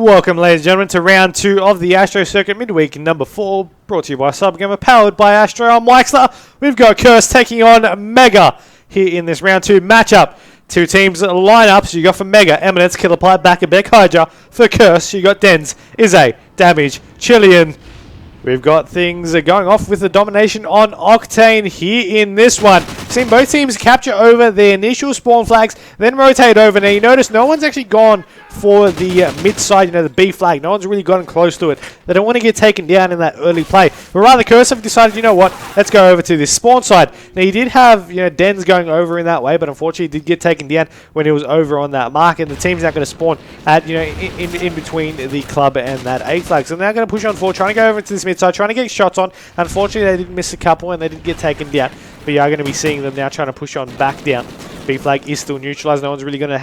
Welcome, ladies and gentlemen, to round 2 of the Astro Circuit Midweek number 4, brought to you by CyberGamer, powered by Astro. I'm Myksta. We've got Curse taking on Mega here in this round 2 matchup. Two teams line up, so you got for Mega, Eminence, Killerpie, Back-a-Beck, Hydra. For Curse, you got Dens, Izze, Damage, Chilean. We've got things going off with the domination on Octane here in this one. Seen both teams capture over their initial spawn flags, then rotate over. Now you notice no one's actually gone for the mid side, the B flag. No one's really gotten close to it. They don't want to get taken down in that early play. But rather, Curse have decided, you know what, let's go over to this spawn side. Now you did have Dens going over in that way, but unfortunately did get taken down when it was over on that mark, and the team's not going to spawn at in between the club and that A flag. So they're going to push on forward, trying to go over to this mid side, trying to get shots on. Unfortunately, they did miss a couple and they did get taken down. But you are going to be seeing them now trying to push on back down. B flag is still neutralized. No one's really going to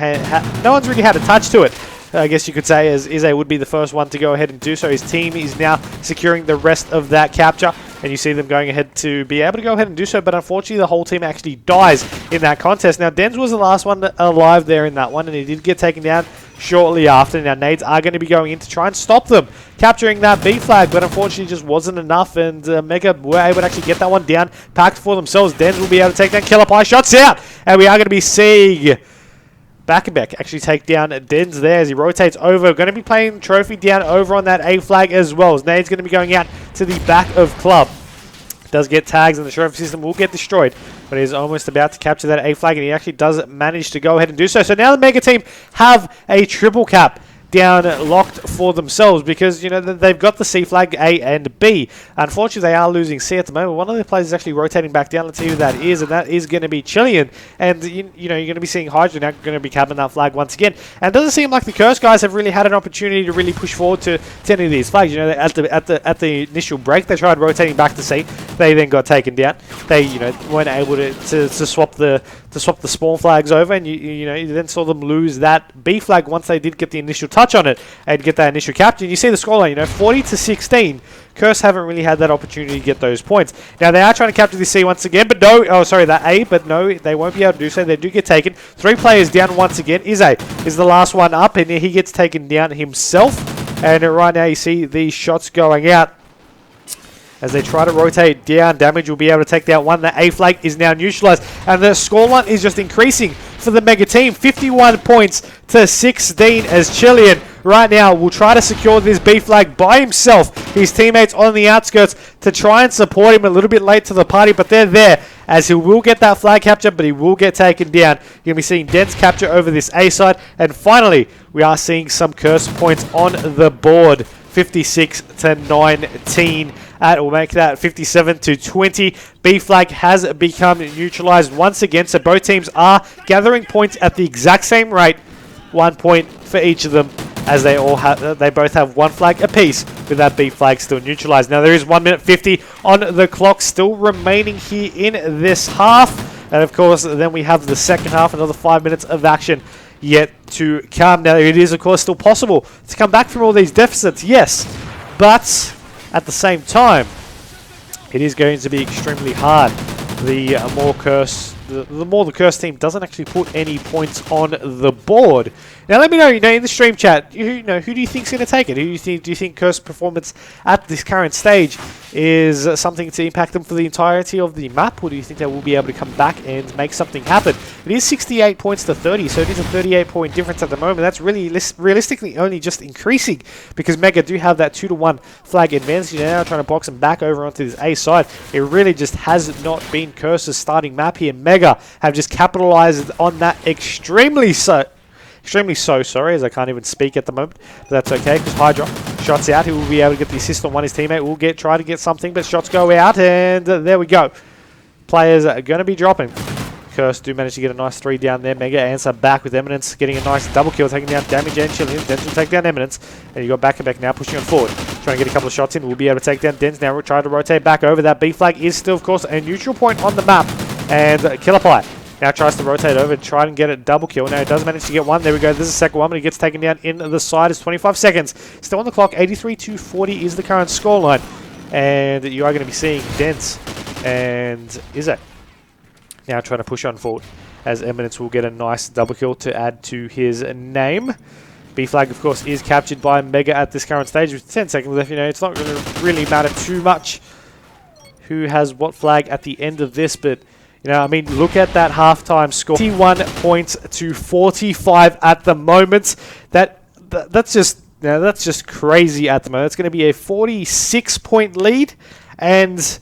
no one's really had a touch to it, I guess you could say, as Izze would be the first one to go ahead and do so. His team is now securing the rest of that capture, and you see them going ahead to be able to go ahead and do so, but unfortunately the whole team actually dies in that contest. Now Dens was the last one alive there in that one, and he did get taken down shortly after. Now nades are going to be going in to try and stop them capturing that B flag, but unfortunately just wasn't enough, and Mega were able to actually get that one down, packed for themselves. Dens will be able to take that Killerpie shots out, and we are going to be seeing Back-a-Beck actually take down Dens there as he rotates over. Going to be playing Trophy down over on that A flag as well. As Nade's going to be going out to the back of Club. Does get tags and the Trophy system will get destroyed, but he's almost about to capture that A flag, and he actually does manage to go ahead and do so. So now the Mega team have a triple cap down locked for themselves, because they've got the C flag, A and B. Unfortunately, they are losing C at the moment. One of the players is actually rotating back down. Let's see who that is, and that is going to be Chilean. And you're going to be seeing Hydra now going to be capping that flag once again. And it doesn't seem like the Curse guys have really had an opportunity to really push forward to any of these flags. At the initial break, they tried rotating back to C. They then got taken down. They weren't able to swap the spawn flags over, and you then saw them lose that B flag once they did get the initial touch on it and get that initial capture. And you see the scoreline, 40-16. Curse haven't really had that opportunity to get those points. Now they are trying to capture the C once again, but no, that A, but no, they won't be able to do so. They do get taken. 3 players down once again. Izze is the last one up, and he gets taken down himself. And right now you see these shots going out as they try to rotate down. Damage will be able to take that one. The A flag is now neutralized, and the scoreline is just increasing for the Mega team. 51 points to 16 as Chilean right now will try to secure this B flag by himself. His teammates on the outskirts to try and support him, a little bit late to the party, but they're there as he will get that flag capture, but he will get taken down. You're going to be seeing Dens capture over this A side, and finally we are seeing some Curse points on the board. 56-19. We'll make that 57-20. B flag has become neutralized once again, so both teams are gathering points at the exact same rate. 1 point for each of them, as they both have 1 flag apiece, with that B flag still neutralized. Now there is 1 minute 50 on the clock still remaining here in this half, and of course then we have the second half, another 5 minutes of action yet to come. Now it is of course still possible to come back from all these deficits, yes, but at the same time it is going to be extremely hard. The more the Curse team doesn't actually put any points on the board. Now let me know, in the stream chat, who do you think's going to take it? Do you think Curse performance at this current stage is something to impact them for the entirety of the map, or do you think they will be able to come back and make something happen? It is 68 points to 30, so it is a 38-point difference at the moment. That's really realistically only just increasing, because Mega do have that 2-1 flag advantage. They're now trying to box them back over onto this A side. It really just has not been Curse's starting map here. Mega have just capitalized on that extremely so, sorry, as I can't even speak at the moment, but that's okay, because Hydra shots out. He will be able to get the assist on one. His teammate will try to get something, but shots go out, and there we go. Players are going to be dropping. Curse do manage to get a nice 3 down there. Mega answer back with Eminence, getting a nice double kill, taking down Damage and Chilean. Dens will take down Eminence, and you got Back-a-Beck now pushing on forward, trying to get a couple of shots in. We'll be able to take down Dens now. We'll try to rotate back over. That B flag is still, of course, a neutral point on the map, and Killerpie now tries to rotate over and try and get a double kill. Now he does manage to get one. There we go. There's a second one, but he gets taken down in the side. It's 25 seconds. Still on the clock. 83-40 is the current scoreline. And you are going to be seeing Dens and Izze now trying to push on forward, as Eminence will get a nice double kill to add to his name. B flag, of course, is captured by Mega at this current stage with 10 seconds left. You know, it's not going to really matter too much who has what flag at the end of this, but you know, I mean, look at that halftime score. 51 points to 45 at the moment. That's just crazy at the moment. It's going to be a 46-point lead, and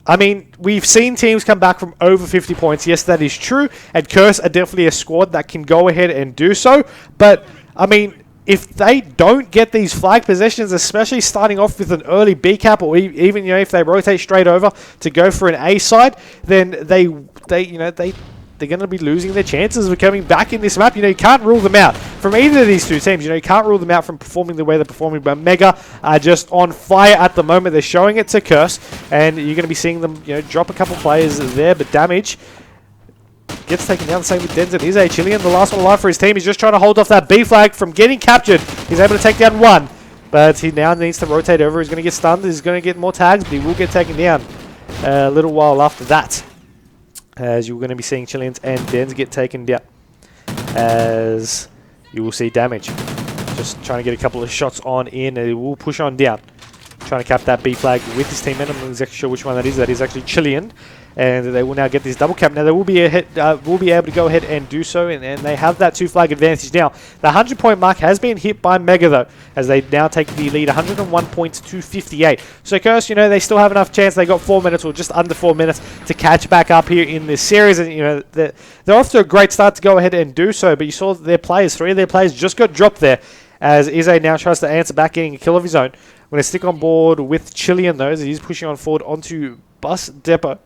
I mean, we've seen teams come back from over 50 points. Yes, that is true, and Curse are definitely a squad that can go ahead and do so. But I mean, if they don't get these flag possessions, especially starting off with an early B cap, or even, you know, if they rotate straight over to go for an A side, then they're going to be losing their chances of coming back in this map. You know, you can't rule them out from either of these two teams. You know, you can't rule them out from performing the way they're performing, but Mega are just on fire at the moment. They're showing it to Curse, and you're going to be seeing them, you know, drop a couple players there, but damage gets taken down. The same with Denz and Izzy. Chilean, the last one alive for his team. He's just trying to hold off that B flag from getting captured. He's able to take down one, but he now needs to rotate over. He's going to get stunned. He's going to get more tags, but he will get taken down a little while after that, as you're going to be seeing Chileans and Denz get taken down, as you will see damage. Just trying to get a couple of shots on in, and he will push on down, trying to cap that B flag with his teammate. I'm not exactly sure which one that is. That is actually Chilean, and they will now get this double cap. Now they will be able to go ahead and do so, and they have that 2 flag advantage. Now the 100-point mark has been hit by Mega though, as they now take the lead, 101 points to 58. So Curse, you know, they still have enough chance. They got 4 minutes, or just under 4 minutes, to catch back up here in this series, and you know, they're off to a great start to go ahead and do so. But you saw their players, 3 of their players just got dropped there, as Izzy now tries to answer back, getting a kill of his own. I'm going to stick on board with Chilean though, as he's pushing on forward onto Bus Depot,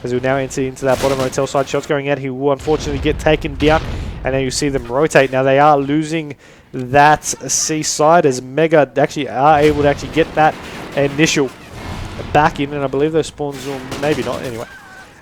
as we now enter into that bottom hotel side. Shots going out. He will unfortunately get taken down, and now you see them rotate. Now they are losing that C side, as Mega actually are able to actually get that initial back in, and I believe those spawns, or maybe not anyway,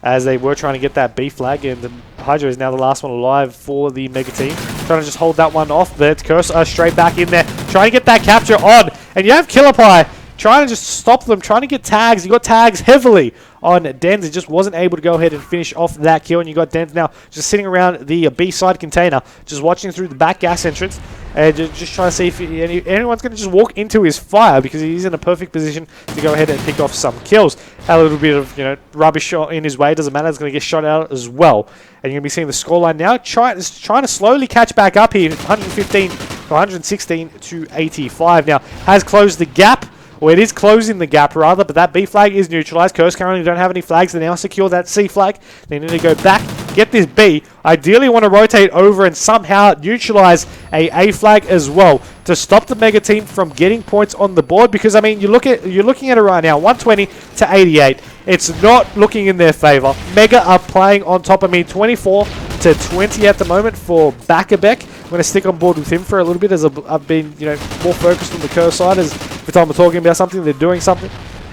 as they were trying to get that B flag, and Hydra is now the last one alive for the Mega team. Trying to just hold that one off, but Curse are straight back in there, trying to get that capture on, and you have Killer Pie trying to just stop them, trying to get tags. You got tags heavily on Denz. He just wasn't able to go ahead and finish off that kill, and you got Denz now just sitting around the B side container, just watching through the back gas entrance, and just trying to see if anyone's going to just walk into his fire, because he's in a perfect position to go ahead and pick off some kills. A little bit of, you know, rubbish in his way, doesn't matter. He's going to get shot out as well, and you're going to be seeing the scoreline now trying to slowly catch back up here, 116 to 85. Now has closed the gap. Well, it is closing the gap, rather, but that B flag is neutralized. Curse currently don't have any flags. They now secure that C flag. They need to go back, get this B. Ideally want to rotate over and somehow neutralize a flag as well to stop the Mega team from getting points on the board, because, I mean, you're looking at it right now, 120 to 88. It's not looking in their favor. Mega are playing on top. I mean, 24 to 20 at the moment for Bakabek. I'm going to stick on board with him for a little bit, as I've been, you know, more focused on the Curse side, as every time we're talking about something, they're doing something.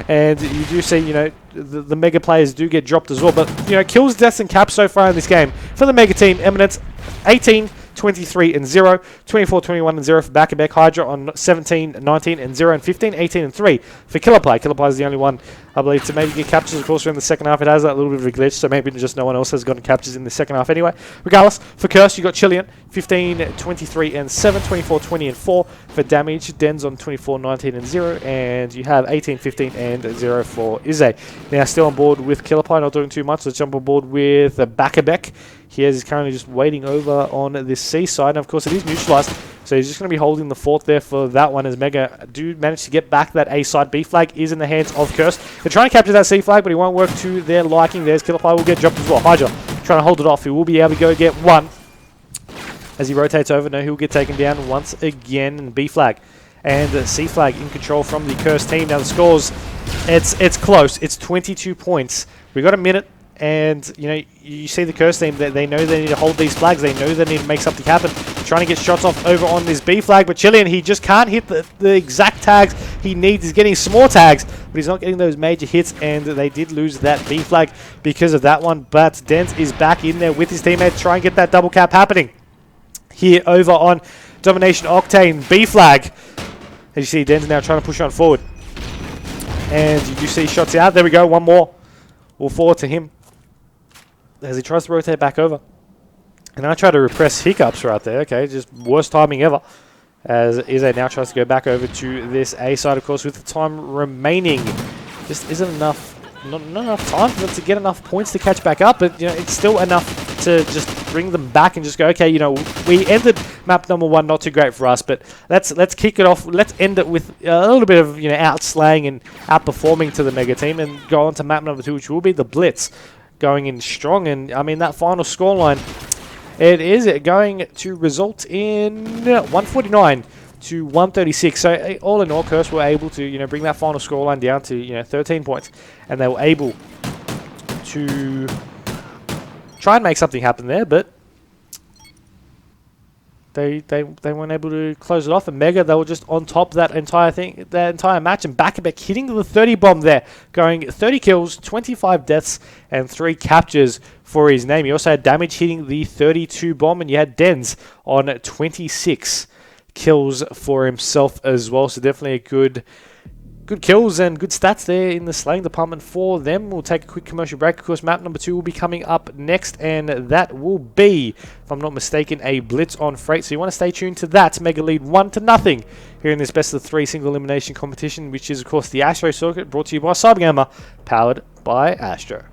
And you do see, you know, the Mega players do get dropped as well. But, you know, kills, deaths, and caps so far in this game for the Mega team: Eminence 18, 23 and 0, 24, 21 and 0 for Bakabek. Hydra on 17, 19 and 0, and 15, 18 and 3 for Killer Pie. Killer Pie is the only one, I believe, to maybe get captures. Of course, in the second half, it has that little bit of a glitch, so maybe just no one else has gotten captures in the second half anyway. Regardless, for Curse, you got Chilean, 15, 23 and 7, 24, 20 and 4 for damage. Denz on 24, 19 and 0, and you have 18, 15 and 0 for Izzy. Now, still on board with Killer Pie, not doing too much. Let's jump on board with Bakabek. He is currently just waiting over on this C side, and of course it is neutralized, so he's just going to be holding the fort there for that one, as Mega do manage to get back that A side. B flag is in the hands of Curse. They're trying to capture that C flag, but he won't work to their liking. There's Killer Pie, will get dropped as well. Hydra trying to hold it off. He will be able to go get one as he rotates over. No, he'll get taken down once again. And B flag and C flag in control from the Curse team. Now the scores, it's close. It's 22 points. We got a minute. And, you know, you see the Curse team, they know they need to hold these flags. They know they need to make something happen. Trying to get shots off over on this B flag. But Chilean, he just can't hit the exact tags he needs. He's getting small tags, but he's not getting those major hits. And they did lose that B flag because of that one. But Denz is back in there with his teammates. Try and get that double cap happening here over on Domination Octane. B flag. As you see, Denz now trying to push on forward. And you do see shots out. There we go. One more. We'll forward to him as he tries to rotate back over. And I try to repress hiccups right there. Okay, just worst timing ever. As Ize now tries to go back over to this A side, of course, with the time remaining. Just isn't enough, not enough time for them to get enough points to catch back up. But, you know, it's still enough to just bring them back and just go, okay, you know, we ended map number 1, not too great for us, but let's kick it off. Let's end it with a little bit of, you know, outslaying and outperforming to the Mega team and go on to map number 2, which will be the Blitz, going in strong. And, I mean, that final scoreline, it is going to result in 149 to 136. So all in all, Curse were able to, you know, bring that final scoreline down to, you know, 13 points, and they were able to try and make something happen there, but they weren't able to close it off. And Mega, they were just on top of that entire match, and back hitting the 30 bomb there, going 30 kills, 25 deaths, and 3 captures for his name. He also had damage hitting the 32 bomb, and you had Dens on 26 kills for himself as well. So definitely a good kills and good stats there in the slaying department for them. We'll take a quick commercial break. Of course, map number 2 will be coming up next, and that will be, if I'm not mistaken, a Blitz on Freight. So you want to stay tuned to that. Mega lead 1-0 here in this best of 3 single elimination competition, which is, of course, the ASTRO circuit, brought to you by CyberGamer, powered by ASTRO.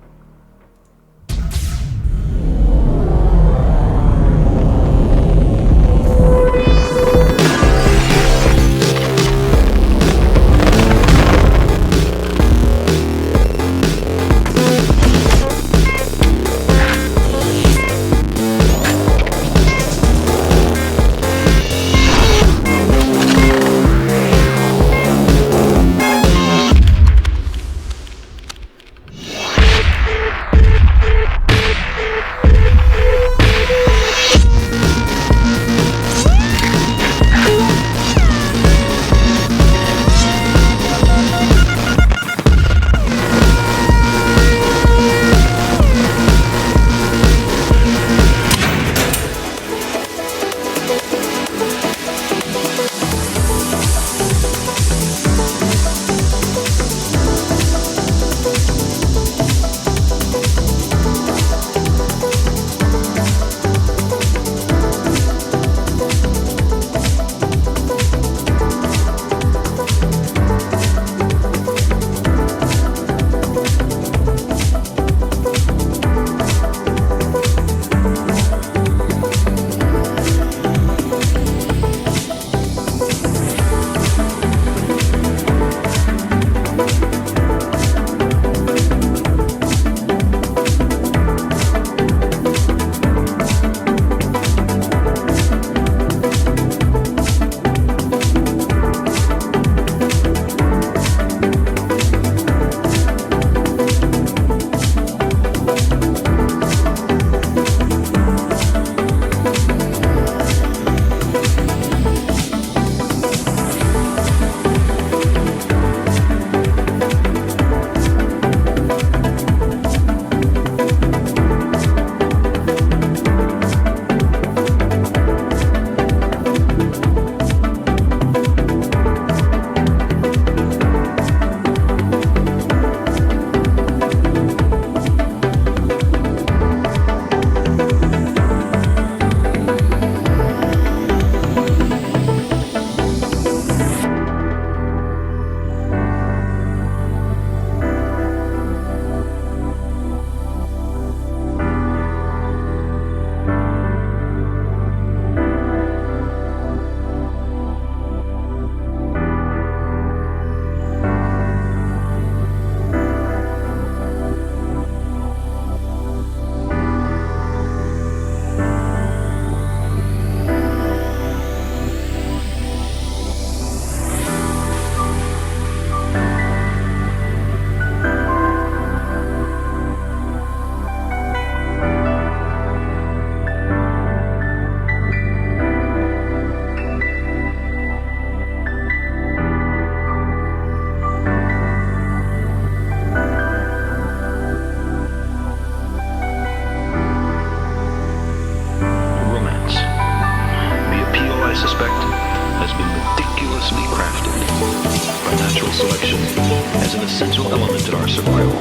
essential element in our survival.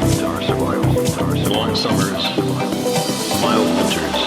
Long summers, mild winters,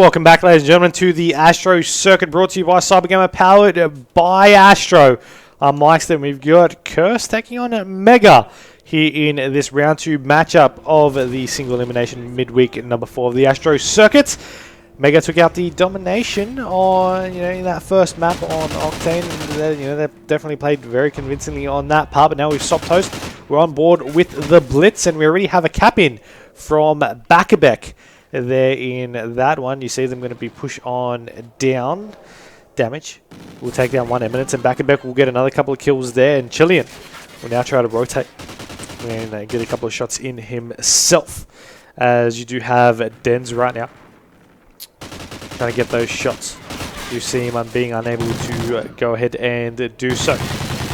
welcome back, ladies and gentlemen, to the Astro Circuit, brought to you by CyberGamer, powered by Astro. I'm Myksta, and we've got Curse taking on Mega here in this round 2 matchup of the single elimination midweek number 4 of the Astro Circuit. Mega took out the domination on, in that first map on Octane, and they definitely played very convincingly on that part. But now we've swapped host. We're on board with the Blitz, and we already have a cap in from Bakabek. There in that one, you see them going to be push on down. Damage will take down one Eminence, and Bakabek will get another couple of kills there. And Chilean will now try to rotate and get a couple of shots in himself, as you do have Dens right now trying to get those shots. You see him being unable to go ahead and do so.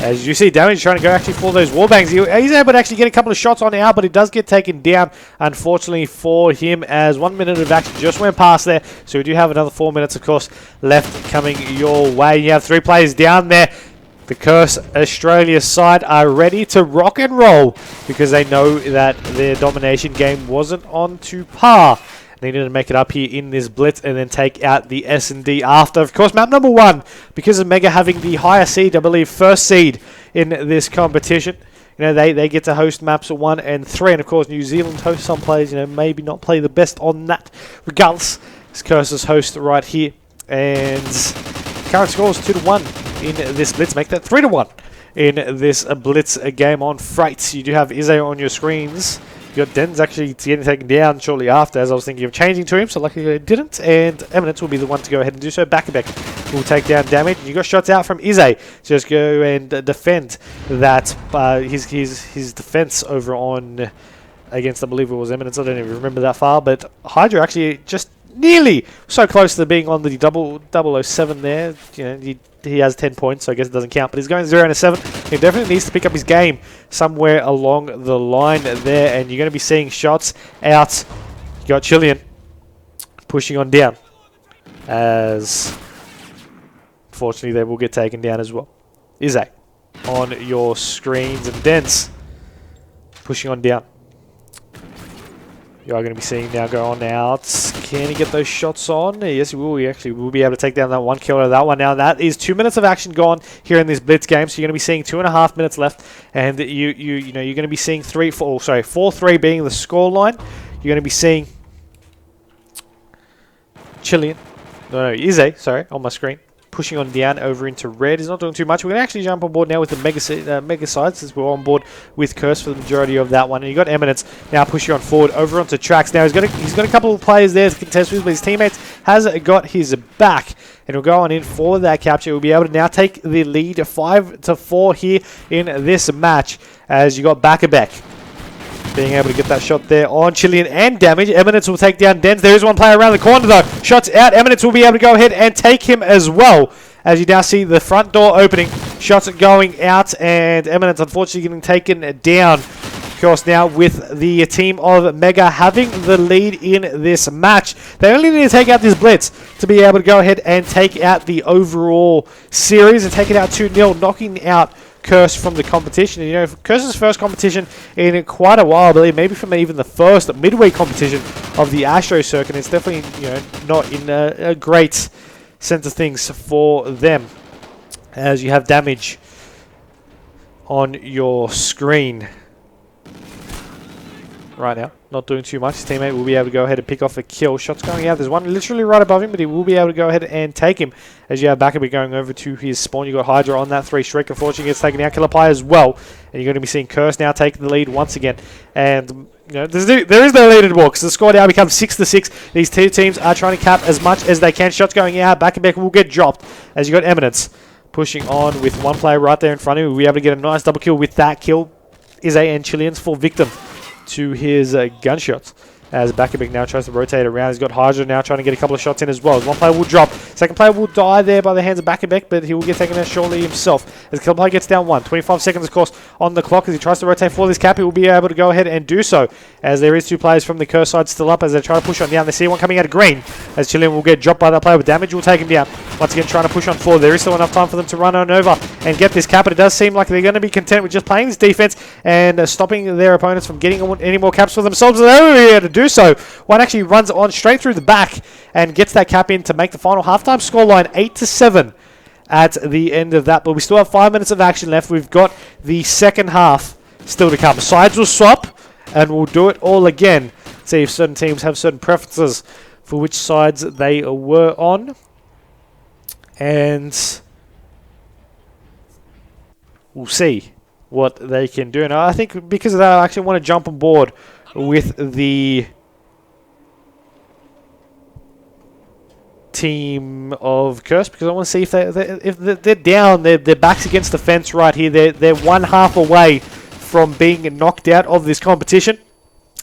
As you see, Damage trying to go actually for those wallbangs. He's able to actually get a couple of shots on out, but it does get taken down, unfortunately for him, as 1 minute of action just went past there. So we do have another 4 minutes, of course, left coming your way. You have 3 players down there. The Curse Australia side are ready to rock and roll because they know that their domination game wasn't on to par. They needed to make it up here in this Blitz and then take out the S&D after. Of course, map number 1, because of Mega having the higher seed, I believe first seed in this competition. They get to host maps 1 and 3. And of course, New Zealand hosts some players, maybe not play the best on that. Regardless, it's Curse's host right here. And current score is 2-1 in this Blitz. Make that 3-1 in this Blitz game on Freight. You do have Izzy on your screens. You got Dens actually getting taken down shortly after, as I was thinking of changing to him, so luckily it didn't. And Eminence will be the one to go ahead and do so. Bakabek will take down Damage. You got shots out from Izzy. Just go and defend that his defense over on against, I believe it was Eminence. I don't even remember that far, but Hydra actually just nearly so close to being on the 007 there. He has 10 points, so I guess it doesn't count. But he's going 0-7. He definitely needs to pick up his game somewhere along the line there. And you're going to be seeing shots out. You got Chilean pushing on down, as unfortunately they will get taken down as well. Izzy on your screens, and Dens pushing on down. You are going to be seeing now go on out. Can he get those shots on? Yes, he will. He actually will be able to take down that one kill out of that one. Now, that is 2 minutes of action gone here in this Blitz game. So you're going to be seeing 2.5 minutes left. And you're going to be seeing 4-3 being the scoreline. You're going to be seeing Chilean. No, Izzy, sorry, on my screen. Pushing on down over into red. He's not doing too much. We're going to actually jump on board now with the Mega side, since we're on board with Curse for the majority of that one. And you got Eminence now pushing on forward over onto tracks. Now he's got a couple of players there to contest with, but his teammates has got his back. And he'll go on in for that capture. We'll be able to now take the lead 5-4 here in this match, as you got Bakabek being able to get that shot there on Chilean and Damage. Eminence will take down Dens. There is one player around the corner though. Shots out. Eminence will be able to go ahead and take him as well, as you now see the front door opening. Shots going out, and Eminence unfortunately getting taken down. Of course, now with the team of Mega having the lead in this match, they only need to take out this Blitz to be able to go ahead and take out the overall series and take it out 2-0, knocking out Curse from the competition. Curse's first competition in quite a while, I believe, maybe from even the first midweek competition of the Astro Circuit. It's definitely, not in a great sense of things for them, as you have Damage on your screen right now. Not doing too much. His teammate will be able to go ahead and pick off a kill. Shots going out. There's one literally right above him, but he will be able to go ahead and take him, as you have Bakabek going over to his spawn. You got Hydra on that 3-streak. Unfortunately, gets taken out. Killer Pie as well. And you're going to be seeing Curse now taking the lead once again. And there is no lead anymore, because the score now becomes 6-6. These two teams are trying to cap as much as they can. Shots going out. Bakabek will get dropped, as you got Eminence pushing on with one player right there in front of him. We'll be able to get a nice double kill with that kill. Izzy and Chilean's full victim to his gunshots, as Bakabek now tries to rotate around. He's got Hydra now trying to get a couple of shots in as well. One player will drop. Second player will die there by the hands of Bakabek, but he will get taken out shortly himself, as the Killer Player gets down 1. 25 seconds, of course, on the clock as he tries to rotate for this cap. He will be able to go ahead and do so, as there is 2 players from the Curse side still up as they try to push on down. They see one coming out of green, as Chilean will get dropped by that player, with Damage will take him down. Once again, trying to push on forward. There is still enough time for them to run on over and get this cap. But it does seem like they're going to be content with just playing this defense and stopping their opponents from getting any more caps for themselves. They're not able to do so. One actually runs on straight through the back and gets that cap in to make the final halftime scoreline 8-7 at the end of that. But we still have 5 minutes of action left. We've got the second half still to come. Sides will swap, and we'll do it all again. See if certain teams have certain preferences for which sides they were on. And we'll see what they can do. And I think because of that, I actually want to jump on board with the team of Curse, because I want to see if they're down, their backs against the fence right here. They're one half away from being knocked out of this competition.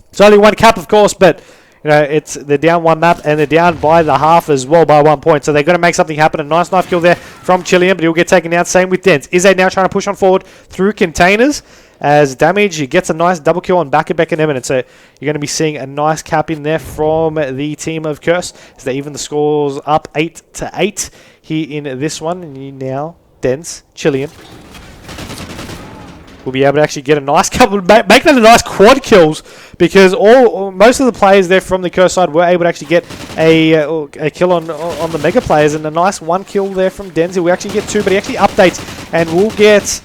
It's only one cap, of course, but you know they're down one map and they're down by the half as well by 1 point. So they're going to make something happen. A nice knife kill there from Chilean, but he'll get taken down. Same with Dents. Izzy now trying to push on forward through containers. As damage, he gets a nice double kill on Back and Eminence. So you're going to be seeing a nice cap in there from the team of Curse. As they even the scores up 8-8 here in this one. And now Dents, Chilean will be able to actually get a nice couple, make that a nice quad kills, because most of the players there from the Curse side were able to actually get a kill on the Mega players, and a nice one kill there from Denzi. We actually get two, but he actually updates, and we'll get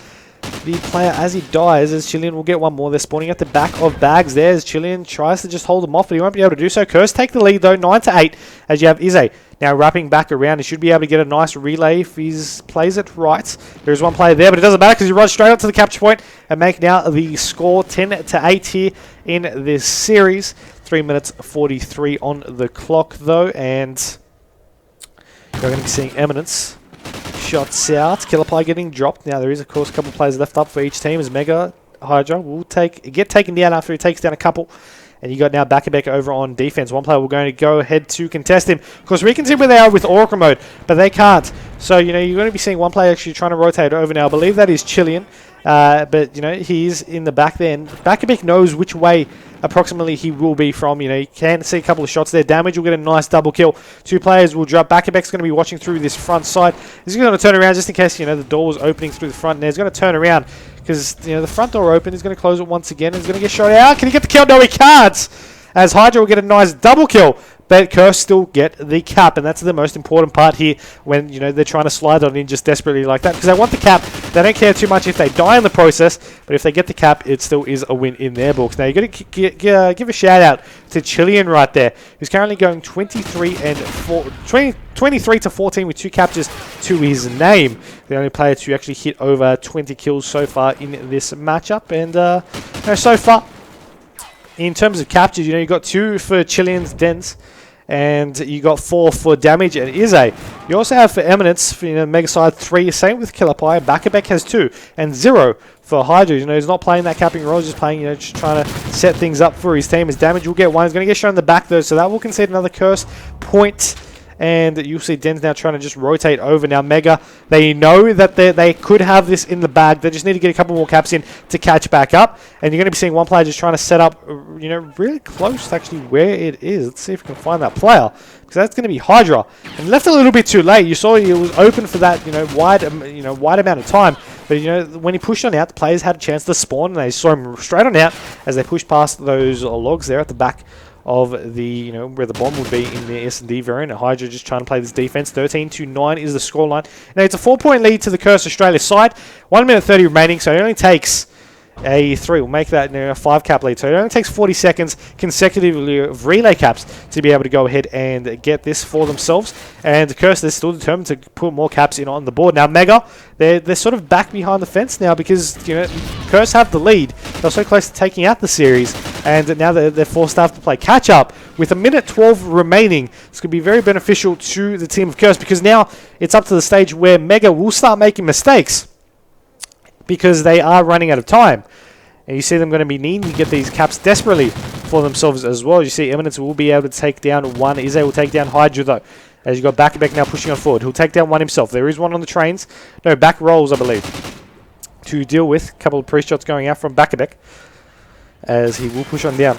the player as he dies, as Chilean will get one more. They're spawning at the back of bags there, as Chilean tries to just hold them off, but he won't be able to do so. Curse take the lead though, 9-8, as you have Izzy now wrapping back around. He should be able to get a nice relay if he plays it right. There's one player there, but it doesn't matter because he runs straight up to the capture point and make now the score 10-8 here in this series. 3 minutes 43 on the clock though, and you're going to be seeing Eminence shots out. Killer Pie getting dropped. Now there is of course a couple of players left up for each team, as Mega Hydra will get taken down after he takes down a couple. And you got now Back over on defense. One player will going to go ahead to contest him. Of course, we can see where they are with Oracle mode, but they can't. So, you know, you're going to be seeing one player actually trying to rotate over now. I believe that is Chilean. But, you know, he's in the back there. And Back knows which way approximately he will be from. You know, you can see a couple of shots there. Damage will get a nice double kill. Two players will drop. Back's going to be watching through this front side. He's going to turn around just in case, you know, the door was opening through the front. And he's going to turn around because, you know, the front door open. He's going to close it once again. He's going to get shot out. Can he get the kill? No, he can't. As Hydra will get a nice double kill, but Curse still get the cap, and that's the most important part here when, you know, they're trying to slide on in just desperately like that, because they want the cap. They don't care too much if they die in the process, but if they get the cap, it still is a win in their books. Now you're going to give a shout out to Chilean right there, who's currently going 23 to 14 with 2 captures to his name. The only player to actually hit over 20 kills so far in this matchup, and you know, so far in terms of captures, you know, you got 2 for Chilean's Dents, and you got 4 for Damage and Izzy. You also have for Eminence, for, you know, Mega Side 3, same with Killer Pie. Back has 2, and 0 for Hydra. You know, he's not playing that capping role, just playing, you know, just trying to set things up for his team. His Damage will get 1. He's going to get shown in the back though, so that will concede another Curse point. And you'll see Den's now trying to just rotate over. Now Mega, they know that they could have this in the bag. They just need to get a couple more caps in to catch back up. And you're going to be seeing one player just trying to set up, you know, really close to actually where it is. Let's see if we can find that player, because that's going to be Hydra. And left a little bit too late. You saw he was open for that, you know, wide amount of time. But, you know, when he pushed on out, the players had a chance to spawn, and they saw him straight on out as they pushed past those logs there at the back of the, you know, where the bomb would be in the S&D variant. Hydra just trying to play this defense. 13-9 is the scoreline. Now it's a 4-point lead to the Curse Australia side. 1 minute 30 remaining, so it only takes a 3. We'll make that, you know, a 5 cap lead. So it only takes 40 seconds consecutively of relay caps to be able to go ahead and get this for themselves. And the Curse, they're still determined to put more caps in on the board. Now Mega, they're sort of back behind the fence now, because, you know, Curse have the lead. They're so close to taking out the series, and now they're forced to have to play catch up with 1:12 remaining. This could be very beneficial to the team of Curse, because now it's up to the stage where Mega will start making mistakes, because they are running out of time. And you see them going to be needing to get these caps desperately for themselves as well. You see Eminence will be able to take down 1. Izzy will take down Hydra though, as you got Back now pushing on forward. He'll take down 1 himself. There is 1 on the trains. No, back rolls, I believe, to deal with. A couple of pre-shots going out from Back, as he will push on down.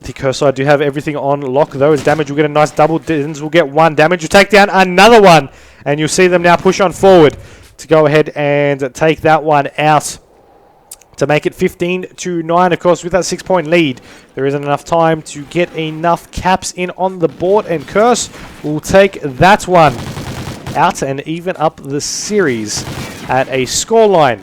The Curse side do have everything on lock though, as Damage will get a nice double. Dins will get 1. Damage will take down another 1. And you'll see them now push on forward. to go ahead and take that one out to make it 15-9. Of course, with that 6-point lead, there isn't enough time to get enough caps in on the board, and Curse will take that one out and even up the series at a scoreline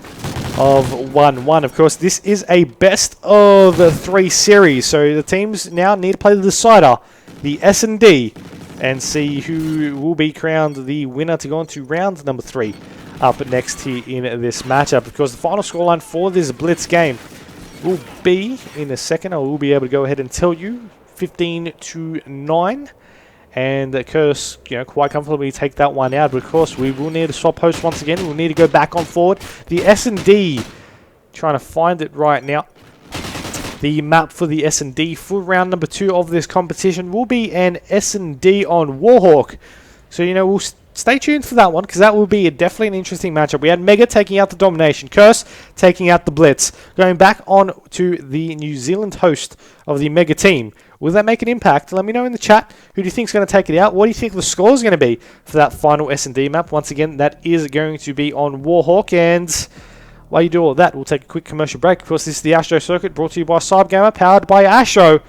of 1-1. Of course, this is a best of 3 series, so the teams now need to play the decider, the S&D, and see who will be crowned the winner to go on to round number 3 up next here in this matchup. Because the final scoreline for this Blitz game will be in a second. I will be able to go ahead and tell you 15-9. And Curse, quite comfortably take that one out. But of course, we will need to swap hosts once again. We'll need to go back on forward. The S&D, trying to find it right now. The map for the S&D for round number 2 of this competition will be an S&D on Warhawk. So, we'll stay tuned for that one, because that will be definitely an interesting matchup. We had Mega taking out the Domination, Curse taking out the Blitz. Going back on to the New Zealand host of the Mega team. Will that make an impact? Let me know in the chat. Who do you think is going to take it out? What do you think the score is going to be for that final S&D map? Once again, that is going to be on Warhawk. And while you do all that, we'll take a quick commercial break. Of course, this is the Astro Circuit, brought to you by CyberGamer, powered by ASTRO.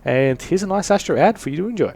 And here's a nice Astro ad for you to enjoy.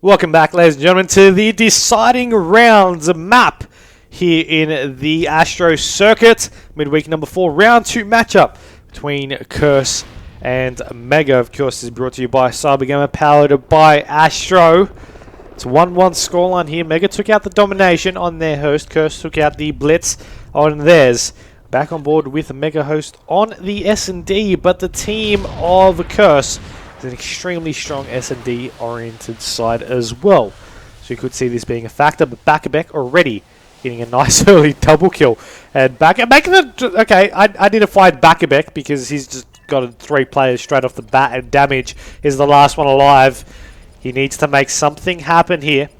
Welcome back, ladies and gentlemen, to the deciding rounds map here in the Astro circuit. Midweek number 4, round 2 matchup between Curse and Mega. Of course, this is brought to you by CyberGamer, powered by Astro. It's a 1-1 scoreline here. Mega took out the domination on their host. Curse took out the blitz on theirs. Back on board with Mega host on the S&D, but the team of Curse is an extremely strong S&D oriented side as well. So you could see this being a factor, but Bakabek already getting a nice early double kill. And okay, I need to find Bakabek because he's just got 3 players straight off the bat, and Damage is the last one alive. He needs to make something happen here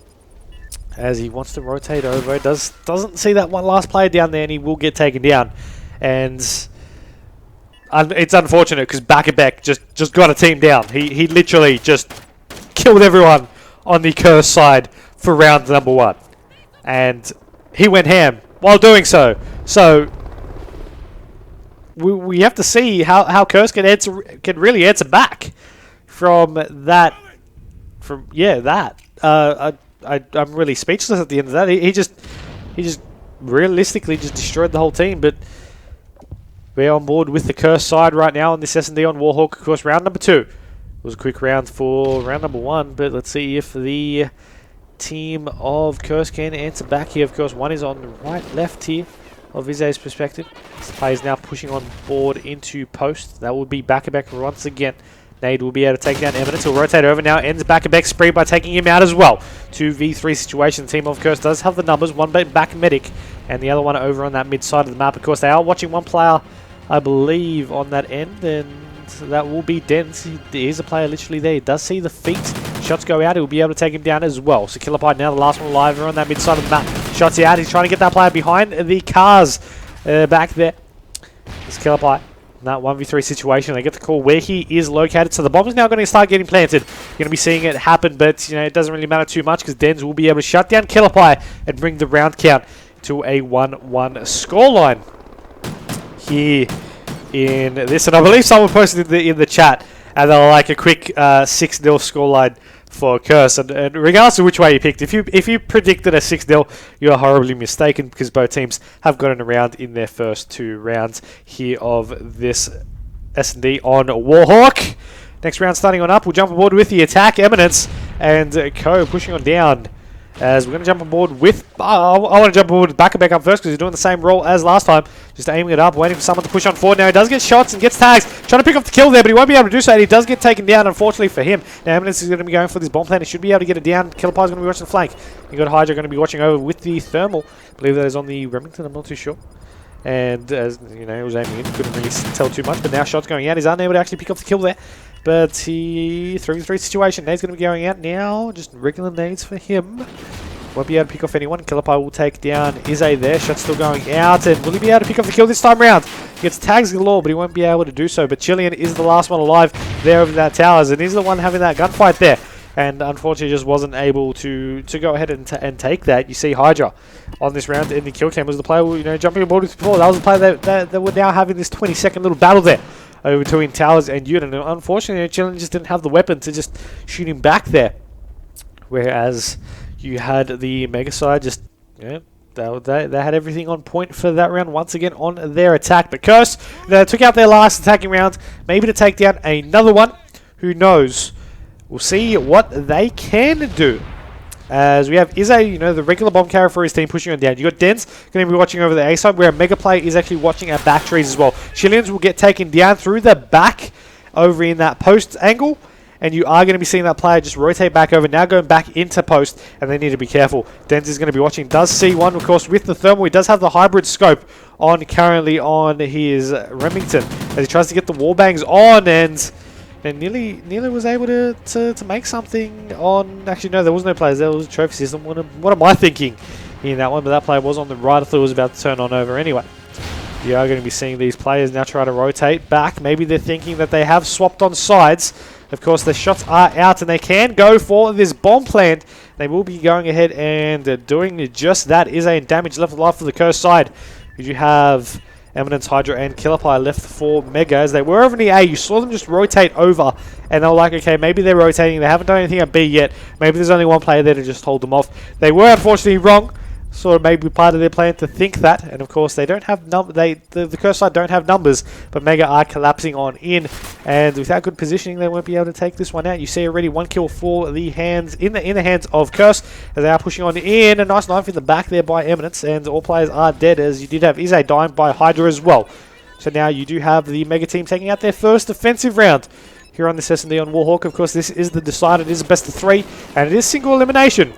as he wants to rotate over. Doesn't see that one last player down there, and he will get taken down. And it's unfortunate because Bakabek just got a team down. He literally just killed everyone on the Curse side for round number 1. And he went ham while doing so. So we have to see how Curse can really answer back from that. I'm really speechless at the end of that. He just realistically just destroyed the whole team. But we're on board with the Curse side right now on this S&D on Warhawk. Of course, round number 2. It was a quick round for round number 1, but let's see if the team of Curse can answer back here. Of course, one is on the right, left here of Vize's perspective. This player is now pushing on board into post. That will be Bakabek once again. Nade will be able to take down Eminence. He'll rotate over now. Ends Bakabek's spree by taking him out as well. 2v3 situation. The team of Curse does have the numbers. One back medic and the other one over on that mid side of the map. Of course, they are watching one player, I believe, on that end, and that will be Dens. There is a player literally there. He does see the feet. Shots go out. He will be able to take him down as well. So Killerpie now the last one alive on that mid side of the map. Shots out. He's trying to get that player behind the cars back there. It's Killerpie. That 1v3 situation, they get the call where he is located. So the bomb is now going to start getting planted. You're going to be seeing it happen, but it doesn't really matter too much because Dens will be able to shut down Killerpie and bring the round count to a 1-1 scoreline here in this. And I believe someone posted in the chat, and they're like a quick 6-0 scoreline for Curse. And regardless of which way you picked, if you predicted a 6-0, you are horribly mistaken because both teams have gotten around in their first 2 rounds here of this S&D on Warhawk. Next round starting on up, we'll jump aboard with the attack. Eminence and Co pushing on down As we're going to jump on board with... I want to jump on board with back up first because he's doing the same role as last time. Just aiming it up, waiting for someone to push on forward. Now he does get shots and gets tags. Trying to pick up the kill there, but he won't be able to do so. And he does get taken down, unfortunately for him. Now Eminence is going to be going for this bomb plant. He should be able to get it down. Killerpie is going to be watching the flank. You got Hydra going to be watching over with the thermal. I believe that is on the Remington, I'm not too sure. And as you know, he was aiming in, couldn't really tell too much. But now shots going out. He's unable to actually pick up the kill there. But he 3v3 situation. Nade's going to be going out now. Just regular nades for him. Won't be able to pick off anyone. Killerpie will take down Izzy there. Shot's still going out. And will he be able to pick off the kill this time round? He gets tags galore, but he won't be able to do so. But Chilean is the last one alive there over that towers. And he's the one having that gunfight there. And unfortunately just wasn't able to go ahead and take that. You see Hydra on this round in the kill cam was the player, you know, jumping aboard with before. That was the player that were now having this 20-second little battle there over between towers and Unit. And unfortunately, Chilean just didn't have the weapon to just shoot him back there. Whereas you had the Mega side just, yeah, they had everything on point for that round once again on their attack. But Curse, they took out their last attacking round, maybe to take down another one. Who knows? We'll see what they can do. As we have Izzy, you know, the regular bomb carrier for his team pushing on down. You got Dens going to be watching over the A side, where a Mega player is actually watching at back trees as well. Chileans will get taken down through the back over in that post angle. And you are going to be seeing that player just rotate back over, now going back into post, and they need to be careful. Dens is going to be watching, does see one, of course, with the thermal. He does have the hybrid scope on currently on his Remington, as he tries to get the wall bangs on, and nearly was able to make something on... Actually, no, there was no players, there was a trophy system. What am I thinking in that one? But that player was on the right. I thought it was about to turn on over anyway. You are going to be seeing these players now try to rotate back. Maybe they're thinking that they have swapped on sides. Of course, the shots are out and they can go for this bomb plant. They will be going ahead and doing just that. Is a damage left alive for the Curse side. You have Eminence, Hydra, and Killerpie left for Mega. As they were over in the A, you saw them just rotate over. And they were like, okay, maybe they're rotating. They haven't done anything at B yet. Maybe there's only one player there to just hold them off. They were unfortunately wrong. Sort of maybe part of their plan to think that, and of course they don't have the Curse side don't have numbers, but Mega are collapsing on in, and without good positioning they won't be able to take this one out. You see already one kill for the hands in the hands of Curse as they are pushing on in. A nice knife in the back there by Eminence, and all players are dead, as you did have Izzy dying by Hydra as well. So now you do have the Mega team taking out their first offensive round here on this S&D on Warhawk. Of course, this is the decider. It is a best of 3, and it is single elimination.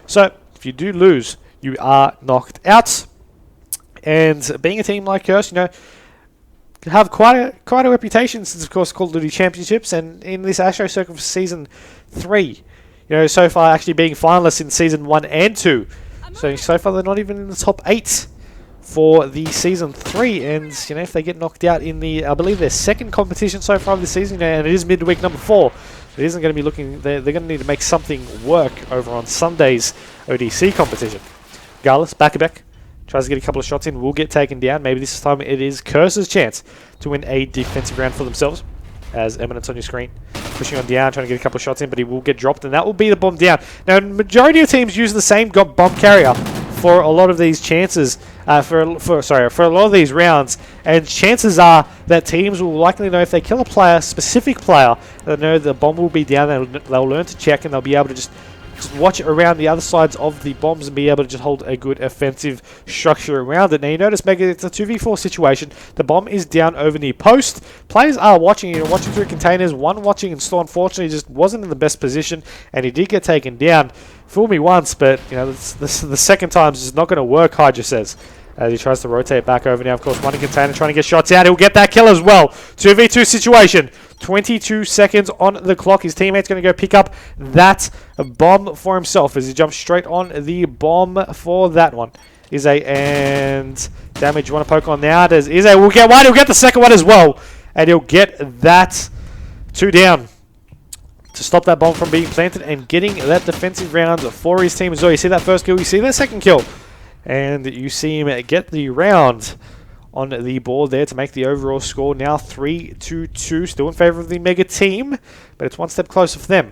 So if you do lose, you are knocked out. And being a team like Curse, you know, have quite a reputation since, of course, Call of Duty Championships, and in this Astro Circuit for Season 3. You know, so far actually being finalists in Season 1 and 2. So far they're not even in the top 8 for the Season 3. And, you know, if they get knocked out in the, I believe, their second competition so far of the season, you know, and it is midweek number 4, it isn't going to be looking, they're going to need to make something work over on Sunday's ODC competition. Regardless, back tries to get a couple of shots in, will get taken down. Maybe this time it is Curse's chance to win a defensive round for themselves. As Eminence on your screen, pushing on down, trying to get a couple of shots in, but he will get dropped, and that will be the bomb down. Now, majority of teams use the same bomb carrier for a lot of these chances, for a lot of these rounds, and chances are that teams will likely know if they kill a player, specific player, they know the bomb will be down. They'll learn to check, and they'll be able to just watch around the other sides of the bombs and be able to just hold a good offensive structure around it. Now you notice, Mega, it's a 2v4 situation. The bomb is down over near post. Players are watching, you know, watching through containers. One watching and Store, unfortunately, just wasn't in the best position, and he did get taken down. Fool me once, but you know, the second time is just not going to work, Hydra says. As he tries to rotate back over now, of course, one in container trying to get shots out. He'll get that kill as well. 2v2 situation. 22 seconds on the clock. His teammate's going to go pick up that bomb for himself as he jumps straight on the bomb for that one. Izzy and damage. You want to poke on now? Does Izzy will get one. He'll get the second one as well. And he'll get that 2 down to stop that bomb from being planted and getting that defensive round for his team as well. You see that first kill. You see that second kill. And you see him get the round on the board there to make the overall score now 3-2, still in favor of the Mega team, but it's one step closer for them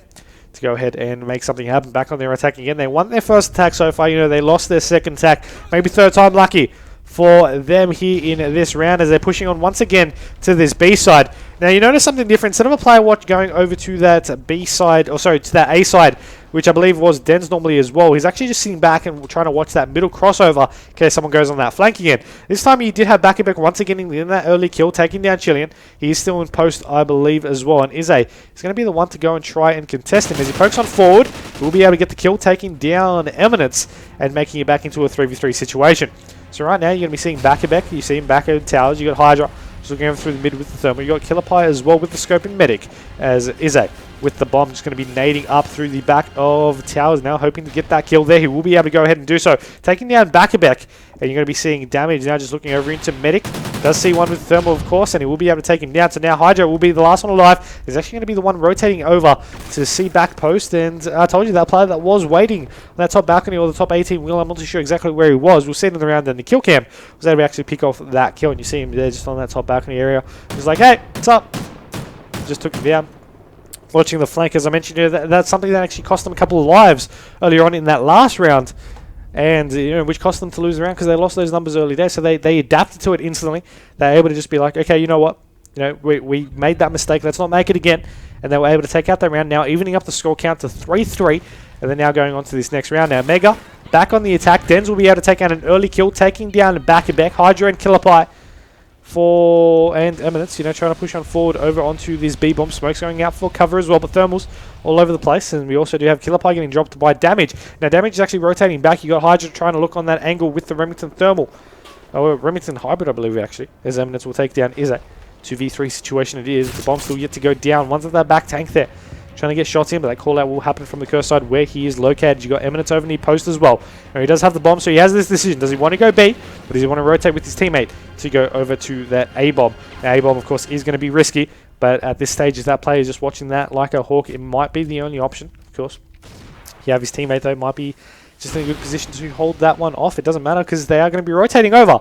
to go ahead and make something happen. Back on their attack again. They won their first attack so far. You know, they lost their second attack, maybe third time lucky for them here in this round as they're pushing on once again to this B side. Now you notice something different. Instead of a player going over to that B side, or sorry, to that A side which I believe was Den's normally as well. He's actually just sitting back and trying to watch that middle crossover in case someone goes on that flank again. This time he did have back once again in that early kill, taking down Chilean. He is still in post, I believe, as well. And Ize is going to be the one to go and try and contest him. As he pokes on forward, we'll be able to get the kill, taking down Eminence and making it back into a 3v3 situation. So right now you're going to be seeing Bakabek, you see him back in towers, you got Hydra just looking over through the mid with the thermal, you got Killer Pie as well with the scope and medic, as Ize with the bomb just going to be nading up through the back of towers now, hoping to get that kill there. He will be able to go ahead and do so, taking down Bakabek, and you're going to be seeing damage now just looking over into medic. Does see one with thermal, of course, and he will be able to take him down. So now Hydra will be the last one alive. He's actually going to be the one rotating over to see back post, and I told you that player that was waiting on that top balcony or the top 18 wheel, I'm not too sure exactly where he was. We'll see him around in the kill cam. Was able to actually pick off that kill, and you see him there just on that top balcony area. He's like, hey, what's up? Just took him down. Watching the flank, as I mentioned, that's something that actually cost them a couple of lives earlier on in that last round, and which cost them to lose the round because they lost those numbers early there. So they adapted to it instantly. They're able to just be like, okay, you know what, we made that mistake. Let's not make it again. And they were able to take out that round. Now evening up the score count to 3-3, and then now going on to this next round. Now Mega back on the attack. Denz will be able to take out an early kill, taking down Bakabek, Hydra and Killer Pie. And Eminence, trying to push on forward over onto this B-bomb. Smoke's going out for cover as well, but thermals all over the place. And we also do have Killer Pie getting dropped by Damage. Now Damage is actually rotating back. You got Hydra trying to look on that angle with the Remington thermal. Oh, Remington Hybrid, I believe, actually. As Eminence will take down Ize. 2v3 situation it is. The bomb's still yet to go down. One's at that back tank there, trying to get shots in, but that call out will happen from the Curse side where he is located. You got Eminence over near post as well. Now he does have the bomb, so he has this decision. Does he want to go B, or does he want to rotate with his teammate to go over to that A bomb? Now A bomb, of course, is going to be risky, but at this stage, if that player is just watching that like a hawk, it might be the only option, of course. You have his teammate, though, might be just in a good position to hold that one off. It doesn't matter because they are going to be rotating over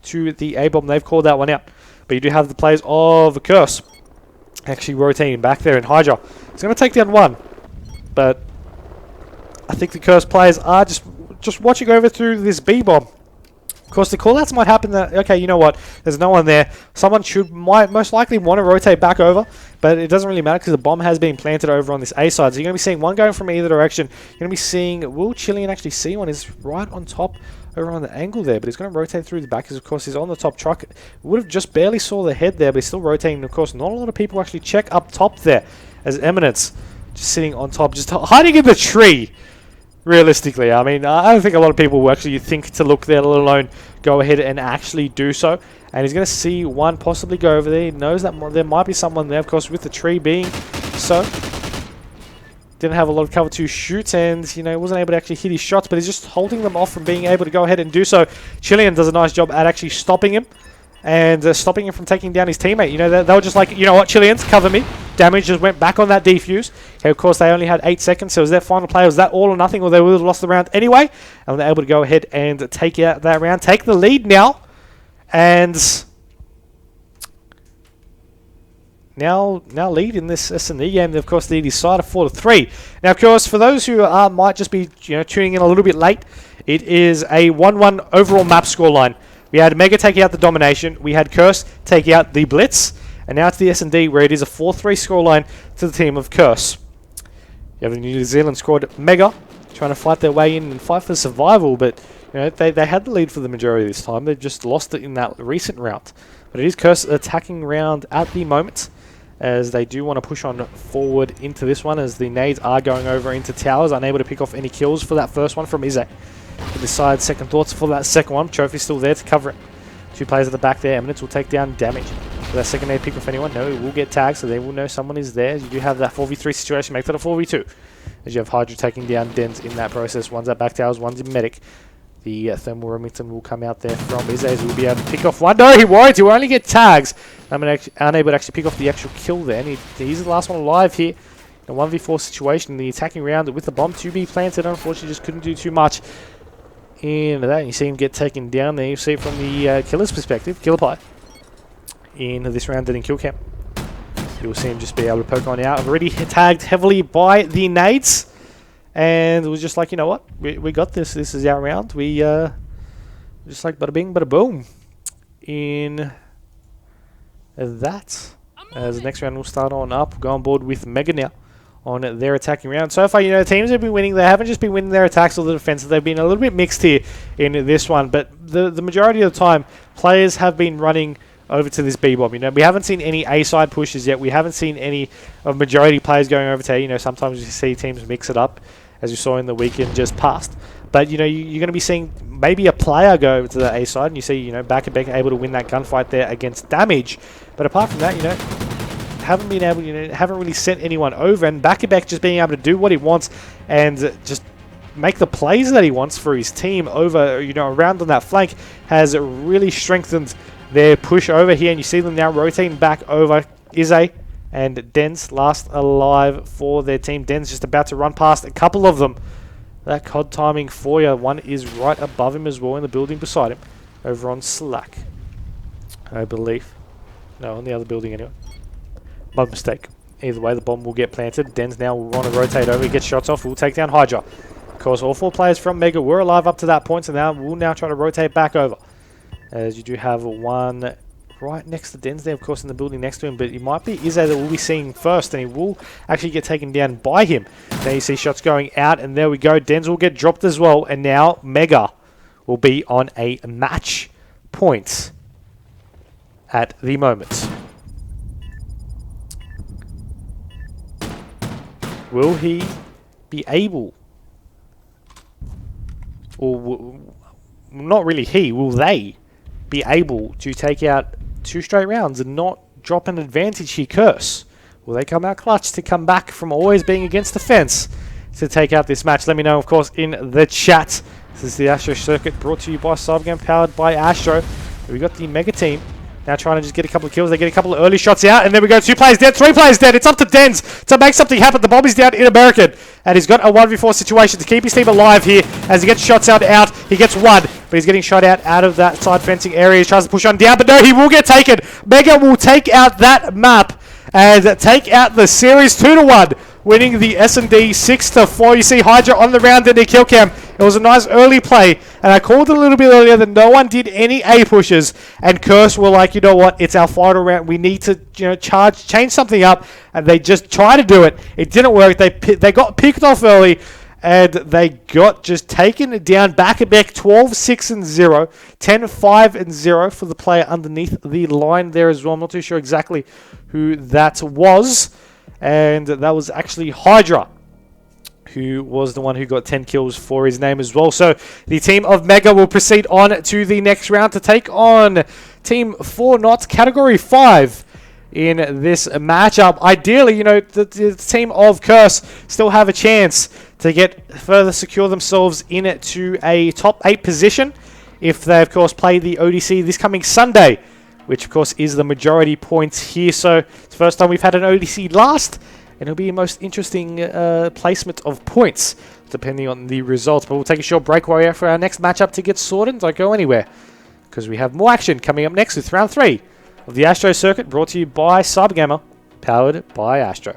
to the A bomb. They've called that one out. But you do have the players of the Curse actually rotating back there in Hydra. It's going to take down one, but I think the Curse players are just watching over through this B-bomb. Of course, the callouts might happen that, okay, you know what, there's no one there. Someone might most likely want to rotate back over, but it doesn't really matter because the bomb has been planted over on this A side. So you're going to be seeing one going from either direction. You're going to be seeing, will Chilean actually see one? Is right on top over on the angle there, but he's going to rotate through the back because, of course, he's on the top truck. Would have just barely saw the head there, but he's still rotating. Of course, not a lot of people actually check up top there as Eminence just sitting on top, just hiding in the tree. Realistically, I mean, I don't think a lot of people will actually think to look there, let alone go ahead and actually do so. And he's going to see one possibly go over there. He knows that there might be someone there, of course, with the tree being so. Didn't have a lot of cover to shoot, and, wasn't able to actually hit his shots, but he's just holding them off from being able to go ahead and do so. Chilean does a nice job at actually stopping him, and stopping him from taking down his teammate. They were just like, you know what, Chileans, cover me. Damage just went back on that defuse. Okay, of course, they only had 8 seconds, so was their final play, was that all or nothing, or they would have lost the round anyway? And they're able to go ahead and take out that round, take the lead now, and now lead in this S&E game. Of course, they decided 4-3. Now, of course, for those who might just be tuning in a little bit late, it is a 1-1 overall map scoreline. We had Mega take out the domination. We had Curse take out the Blitz. And now it's the S&D where it is a 4-3 scoreline to the team of Curse. You have the New Zealand squad Mega trying to fight their way in and fight for survival. But they had the lead for the majority of this time. They've just lost it in that recent round. But it is Curse attacking round at the moment, as they do want to push on forward into this one, as the nades are going over into towers, unable to pick off any kills for that first one from Ize. To decide second thoughts for that second one. Trophy's still there to cover it. 2 players at the back there. Eminence will take down Damage. Will that second nade pick off anyone? No, it will get tagged, so they will know someone is there. You do have that 4v3 situation, make that a 4v2. As you have Hydra taking down Denz in that process. One's at back towers, one's in Medic. The thermal Remington will come out there from Ize, as will be able to pick off one. No, he won't. He will only get tags. I'm unable to actually pick off the actual kill there. And he's the last one alive here. In a 1v4 situation, the attacking round with the bomb to be planted, unfortunately, just couldn't do too much into that. You see him get taken down there. You see it from the killer's perspective. Killer Pie in this round in kill cam. You'll see him just be able to poke on out. Already tagged heavily by the nades. And it was just like, you know what? We got this. This is our round. We just like bada bing, bada boom. In that. As the next round will start on up. Go on board with Mega now on their attacking round. So far, you know, teams have been winning. They haven't just been winning their attacks or the defense. They've been a little bit mixed here in this one. But the majority of the time, players have been running over to this B-bomb. You know, we haven't seen any A-side pushes yet. We haven't seen any of majority players going over to A. You know, sometimes you see teams mix it up, as you saw in the weekend just past. But, you know, you're going to be seeing maybe a player go over to the A side, and you see, you know, Back and Beck able to win that gunfight there against Damage. But apart from that, you know, haven't been able, you know, haven't really sent anyone over, and Back and Beck just being able to do what he wants and just make the plays that he wants for his team over, you know, around on that flank has really strengthened their push over here. And you see them now rotating back over Ize and Den's last alive for their team. Den's just about to run past a couple of them. That COD timing for you. One is right above him as well in the building beside him. Over on Slack, I believe. No, on the other building anyway. My mistake. Either way, the bomb will get planted. Den's now will want to rotate over. He gets shots off. We'll take down Hydra. Of course, all 4 players from Mega were alive up to that point, so now we'll now try to rotate back over. As you do have one right next to Den's there, of course, in the building next to him, but it might be Ize that we'll be seeing first, and he will actually get taken down by him. There you see shots going out, and there we go. Den's will get dropped as well, and now Mega will be on a match point at the moment. Will he be able, or not really he, will they be able to take out 2 straight rounds and not drop an advantage here, Curse? Will they come out clutch to come back from always being against the fence to take out this match? Let me know, of course, in the chat. This is the Astro Circuit brought to you by CyberGamer, powered by Astro. We got the Mega team now trying to just get a couple of kills. They get a couple of early shots out, and there we go. 2 players dead, 3 players dead. It's up to Denz to make something happen. The bomb is down in American, and he's got a 1v4 situation to keep his team alive here as he gets shots out. He gets 1, but he's getting shot out of that side fencing area. He tries to push on down, but no, he will get taken. Mega will take out that map and take out the series 2-1, winning the S&D 6-4. You see Hydra on the round in the kill cam. It was a nice early play, and I called it a little bit earlier that no one did any A pushes, and Curse were like, you know what, it's our final round. We need to, you know, change something up, and they just tried to do it. It didn't work. They got picked off early, and they got just taken down. Back and Beck 12-6-0, 10-5-0 for the player underneath the line there as well. I'm not too sure exactly who that was, and that was actually Hydra, who was the one who got 10 kills for his name as well. So the team of Mega will proceed on to the next round to take on Team 4 Not Category 5 in this matchup. Ideally, you know, the team of Curse still have a chance to get further secure themselves into a top 8 position if they, of course, play the ODC this coming Sunday, which, of course, is the majority points here. So it's the first time we've had an ODC last, and it'll be a most interesting placement of points, depending on the results. But we'll take a short break while for our next matchup to get sorted. Don't go anywhere, because we have more action coming up next with round 3 of the Astro Circuit, brought to you by CyberGamer, powered by Astro.